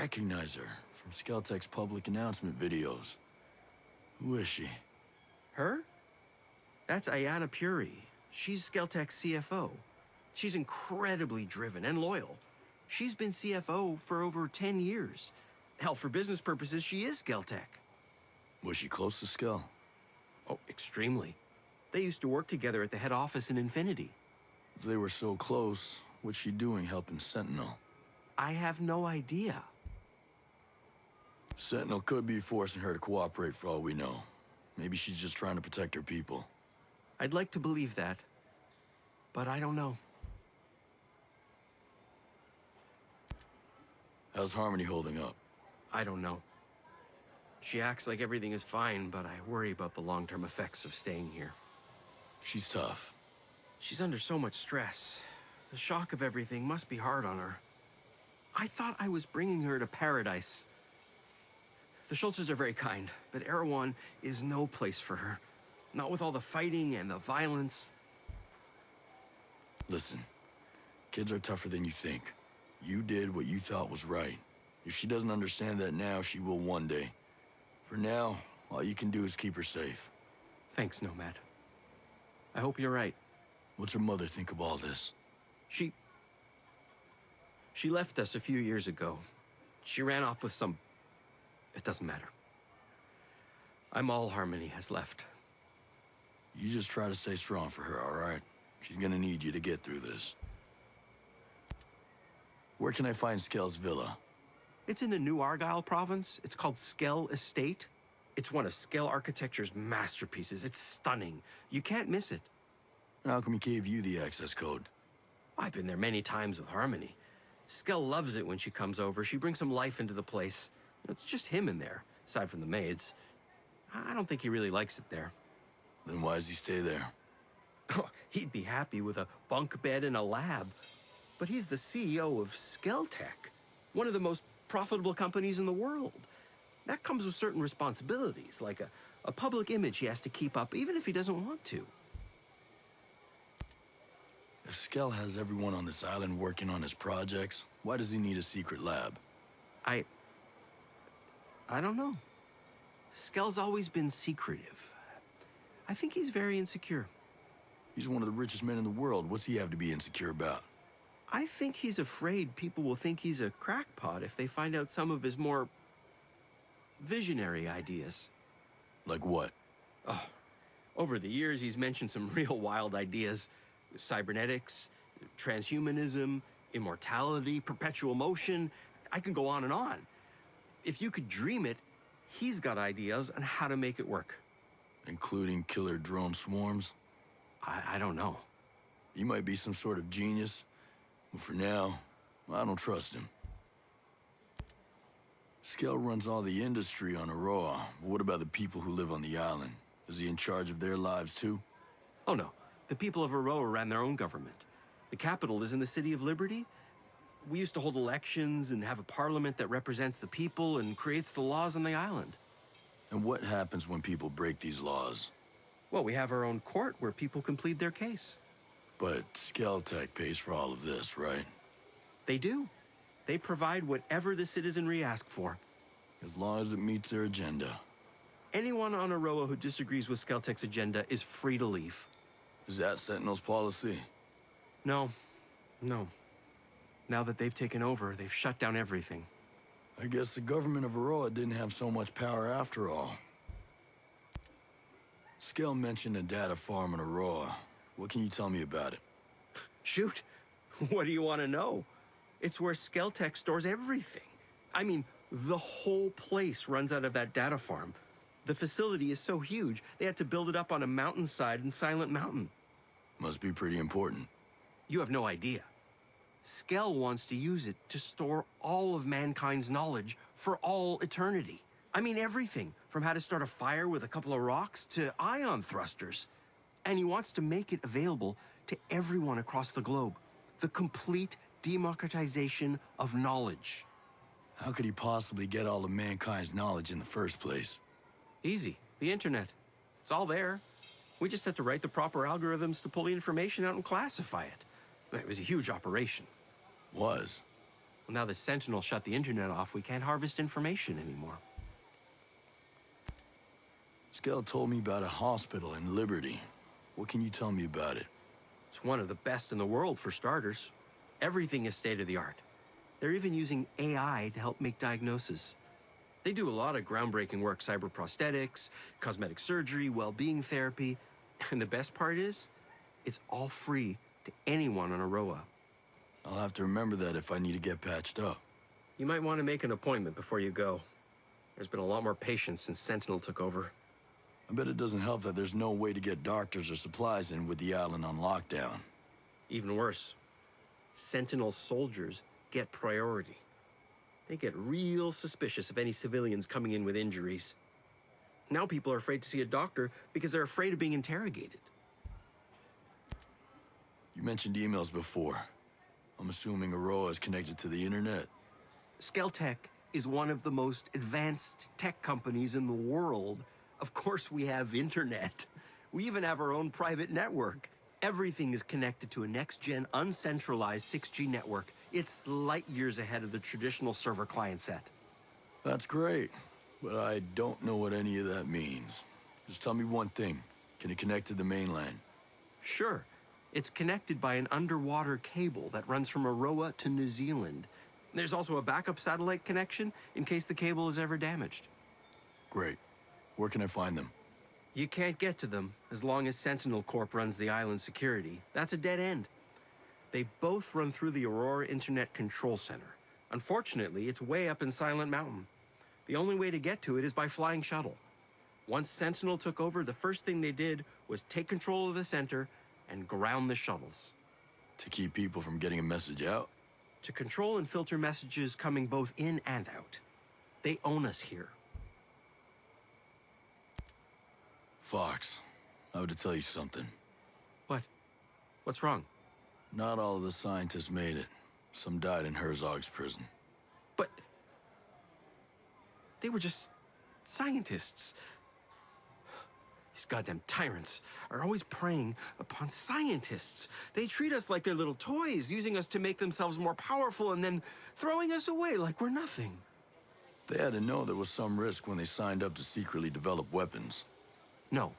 recognize her from Skeltech's public announcement videos. Who is she? Her? That's Ayana Puri. She's Skeltech's CFO. She's incredibly driven and loyal. She's been CFO for over 10 years. Hell, for business purposes, she is Skeltech. Was she close to Skel? Oh, extremely. They used to work together at the head office in Infinity. If they were so close, what's she doing helping Sentinel? I have no idea. Sentinel could be forcing her to cooperate for all we know. Maybe she's just trying to protect her people. I'd like to believe that, but I don't know. How's Harmony holding up? I don't know. She acts like everything is fine, but I worry about the long-term effects of staying here. She's tough. She's under so much stress. The shock of everything must be hard on her. I thought I was bringing her to paradise. The Schultzes are very kind, but Erewhon is no place for her. Not with all the fighting and the violence. Listen, kids are tougher than you think. You did what you thought was right. If she doesn't understand that now, she will one day. For now, all you can do is keep her safe. Thanks, Nomad. I hope you're right. What's her mother think of all this? She left us a few years ago. She ran off with some... It doesn't matter. I'm all Harmony has left. You just try to stay strong for her, all right? She's gonna need you to get through this. Where can I find Skel's villa? It's in the New Argyll province. It's called Skell Estate. It's one of Skell architecture's masterpieces. It's stunning. You can't miss it. And how come he gave you the access code? I've been there many times with Harmony. Skell loves it when she comes over. She brings some life into the place. It's just him in there, aside from the maids. I don't think he really likes it there. Then why does he stay there? Oh, he'd be happy with a bunk bed and a lab. But he's the CEO of Skeltech, one of the most profitable companies in the world. That comes with certain responsibilities, like a public image he has to keep up, even if he doesn't want to. If Skel has everyone on this island working on his projects, why does he need a secret lab? I don't know. Skel's always been secretive. I think he's very insecure. He's one of the richest men in the world. What's he have to be insecure about? I think he's afraid people will think he's a crackpot if they find out some of his more visionary ideas. Like what? Oh, over the years, he's mentioned some real wild ideas. Cybernetics, transhumanism, immortality, perpetual motion. I can go on and on. If you could dream it, he's got ideas on how to make it work. Including killer drone swarms? I don't know. He might be some sort of genius, but for now, I don't trust him. Skel runs all the industry on Auroa, but what about the people who live on the island? Is he in charge of their lives too? Oh no, the people of Auroa ran their own government. The capital is in the City of Liberty. We used to hold elections and have a parliament that represents the people and creates the laws on the island. And what happens when people break these laws? Well, we have our own court where people can plead their case. But Skeltech pays for all of this, right? They do. They provide whatever the citizenry ask for. As long as it meets their agenda. Anyone on Auroa who disagrees with Skeltech's agenda is free to leave. Is that Sentinel's policy? No. Now that they've taken over, they've shut down everything. I guess the government of Auroa didn't have so much power after all. Skel mentioned a data farm in Auroa. What can you tell me about it? Shoot. What do you want to know? It's where Skeltech stores everything. I mean, the whole place runs out of that data farm. The facility is so huge, they had to build it up on a mountainside in Silent Mountain. Must be pretty important. You have no idea. Skel wants to use it to store all of mankind's knowledge for all eternity. I mean everything, from how to start a fire with a couple of rocks to ion thrusters. And he wants to make it available to everyone across the globe. The complete democratization of knowledge. How could he possibly get all of mankind's knowledge in the first place? Easy. The internet. It's all there. We just had to write the proper algorithms to pull the information out and classify it. It was a huge operation. Was? Well, now the Sentinel shut the internet off, we can't harvest information anymore. Skell told me about a hospital in Liberty. What can you tell me about it? It's one of the best in the world, for starters. Everything is state-of-the-art. They're even using AI to help make diagnoses. They do a lot of groundbreaking work: cyber prosthetics, cosmetic surgery, well-being therapy. And the best part is, it's all free to anyone on Auroa. I'll have to remember that if I need to get patched up. You might want to make an appointment before you go. There's been a lot more patients since Sentinel took over. I bet it doesn't help that there's no way to get doctors or supplies in with the island on lockdown. Even worse, Sentinel soldiers get priority. They get real suspicious of any civilians coming in with injuries. Now people are afraid to see a doctor because they're afraid of being interrogated. You mentioned emails before. I'm assuming Auroa is connected to the internet. Skeltech is one of the most advanced tech companies in the world. Of course we have internet. We even have our own private network. Everything is connected to a next-gen, uncentralized 6G network. It's light years ahead of the traditional server client set. That's great, but I don't know what any of that means. Just tell me one thing. Can it connect to the mainland? Sure. It's connected by an underwater cable that runs from Auroa to New Zealand. There's also a backup satellite connection in case the cable is ever damaged. Great. Where can I find them? You can't get to them as long as Sentinel Corp runs the island's security. That's a dead end. They both run through the Aurora Internet Control Center. Unfortunately, it's way up in Silent Mountain. The only way to get to it is by flying shuttle. Once Sentinel took over, the first thing they did was take control of the center and ground the shuttles. To keep people from getting a message out? To control and filter messages coming both in and out. They own us here. Fox, I have to tell you something. What? What's wrong? Not all of the scientists made it. Some died in Herzog's prison. But they were just scientists. These goddamn tyrants are always preying upon scientists. They treat us like they're little toys, using us to make themselves more powerful and then throwing us away like we're nothing. They had to know there was some risk when they signed up to secretly develop weapons. No.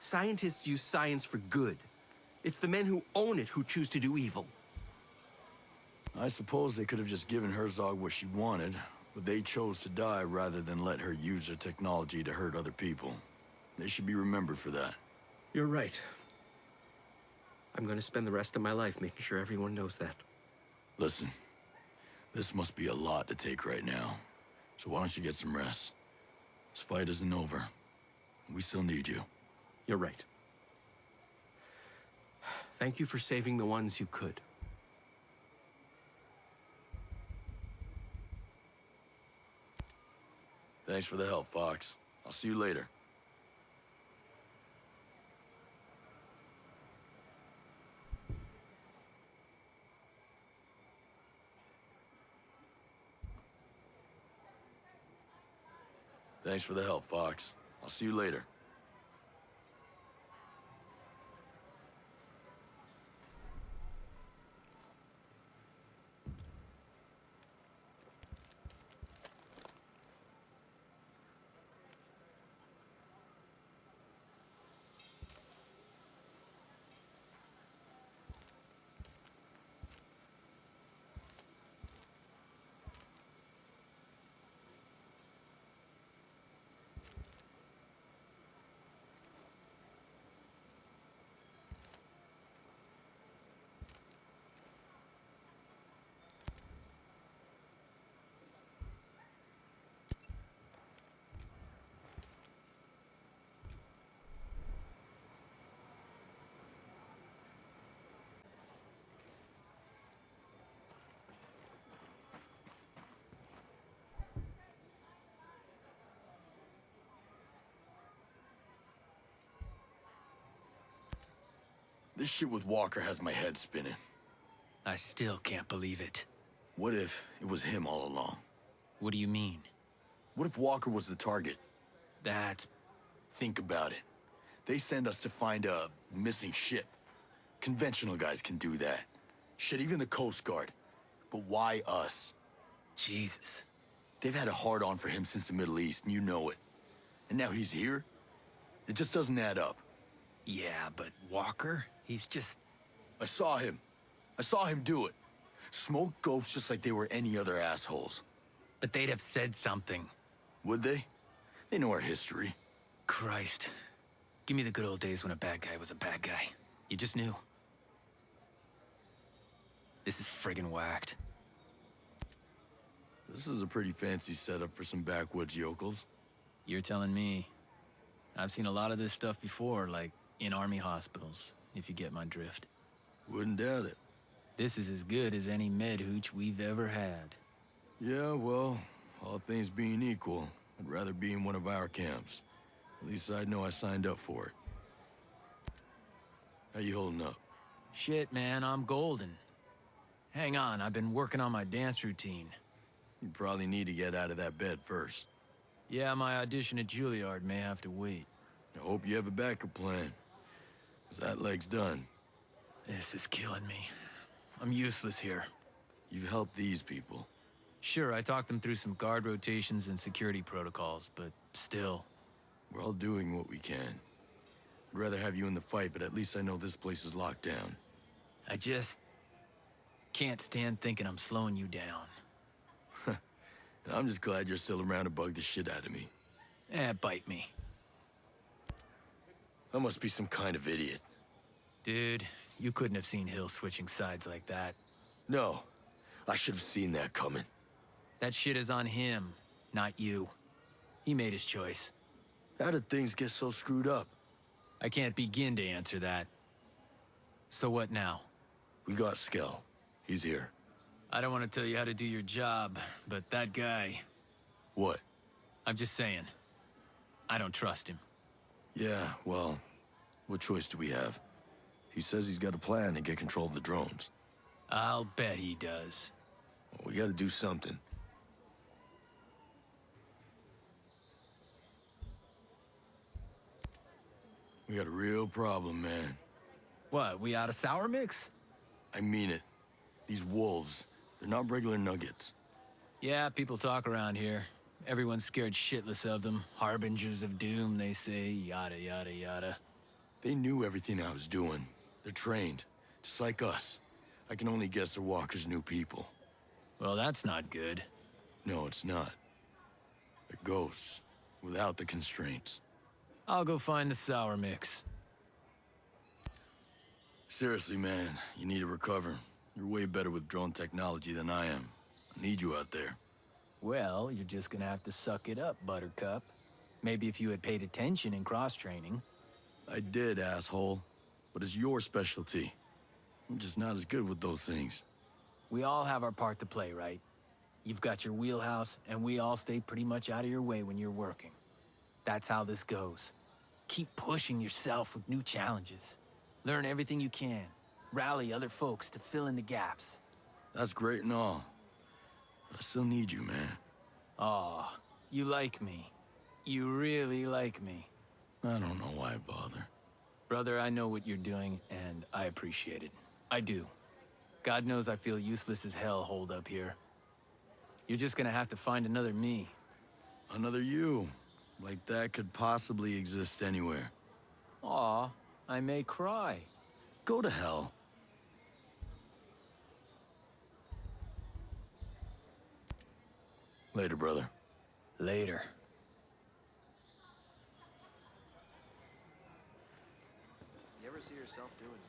Scientists use science for good. It's the men who own it who choose to do evil. I suppose they could have just given Herzog what she wanted, but they chose to die rather than let her use her technology to hurt other people. They should be remembered for that. You're right. I'm going to spend the rest of my life making sure everyone knows that. Listen, this must be a lot to take right now. So why don't you get some rest? This fight isn't over. We still need you. You're right. Thank you for saving the ones you could. Thanks for the help, Fox. I'll see you later. Thanks for the help, Fox. I'll see you later. This shit with Walker has my head spinning. I still can't believe it. What if it was him all along? What do you mean? What if Walker was the target? That's... Think about it. They send us to find a missing ship. Conventional guys can do that. Shit, even the Coast Guard. But why us? Jesus. They've had a hard-on for him since the Middle East, and you know it. And now he's here? It just doesn't add up. Yeah, but Walker? He's just... I saw him. I saw him do it. Smoke ghosts just like they were any other assholes. But they'd have said something. Would they? They know our history. Christ. Give me the good old days when a bad guy was a bad guy. You just knew. This is friggin' whacked. This is a pretty fancy setup for some backwoods yokels. You're telling me. I've seen a lot of this stuff before, like in army hospitals, if you get my drift. Wouldn't doubt it. This is as good as any med hooch we've ever had. Yeah, well, all things being equal, I'd rather be in one of our camps. At least I know I signed up for it. How you holding up? Shit, man, I'm golden. Hang on, I've been working on my dance routine. You probably need to get out of that bed first. Yeah, my audition at Juilliard may have to wait. I hope you have a backup plan. 'Cause that leg's done. This is killing me. I'm useless here. You've helped these people. Sure, I talked them through some guard rotations and security protocols, but still. We're all doing what we can. I'd rather have you in the fight, but at least I know this place is locked down. I just can't stand thinking I'm slowing you down. And I'm just glad you're still around to bug the shit out of me. Bite me. I must be some kind of idiot. Dude, you couldn't have seen Hill switching sides like that. No, I should have seen that coming. That shit is on him, not you. He made his choice. How did things get so screwed up? I can't begin to answer that. So what now? We got Skell. He's here. I don't want to tell you how to do your job, but that guy... What? I'm just saying. I don't trust him. Yeah, well, what choice do we have? He says he's got a plan to get control of the drones. I'll bet he does. Well, we gotta do something. We got a real problem, man. What, we out of sour mix? I mean it. These wolves, they're not regular nuggets. Yeah, people talk around here. Everyone's scared shitless of them. Harbingers of doom, they say, yada, yada, yada. They knew everything I was doing. They're trained, just like us. I can only guess they're Walker's new people. Well, that's not good. No, it's not. They're ghosts, without the constraints. I'll go find the sour mix. Seriously, man, you need to recover. You're way better with drone technology than I am. I need you out there. Well, you're just gonna have to suck it up, Buttercup. Maybe if you had paid attention in cross-training. I did, asshole. But it's your specialty. I'm just not as good with those things. We all have our part to play, right? You've got your wheelhouse, and we all stay pretty much out of your way when you're working. That's how this goes. Keep pushing yourself with new challenges. Learn everything you can. Rally other folks to fill in the gaps. That's great and all. But I still need you, man. Aw, you like me. You really like me. I don't know why I bother. Brother, I know what you're doing, and I appreciate it. I do. God knows I feel useless as hell holed up here. You're just gonna have to find another me. Another you. Like that could possibly exist anywhere. Aw, I may cry. Go to hell. Later, brother. Later. You ever see yourself doing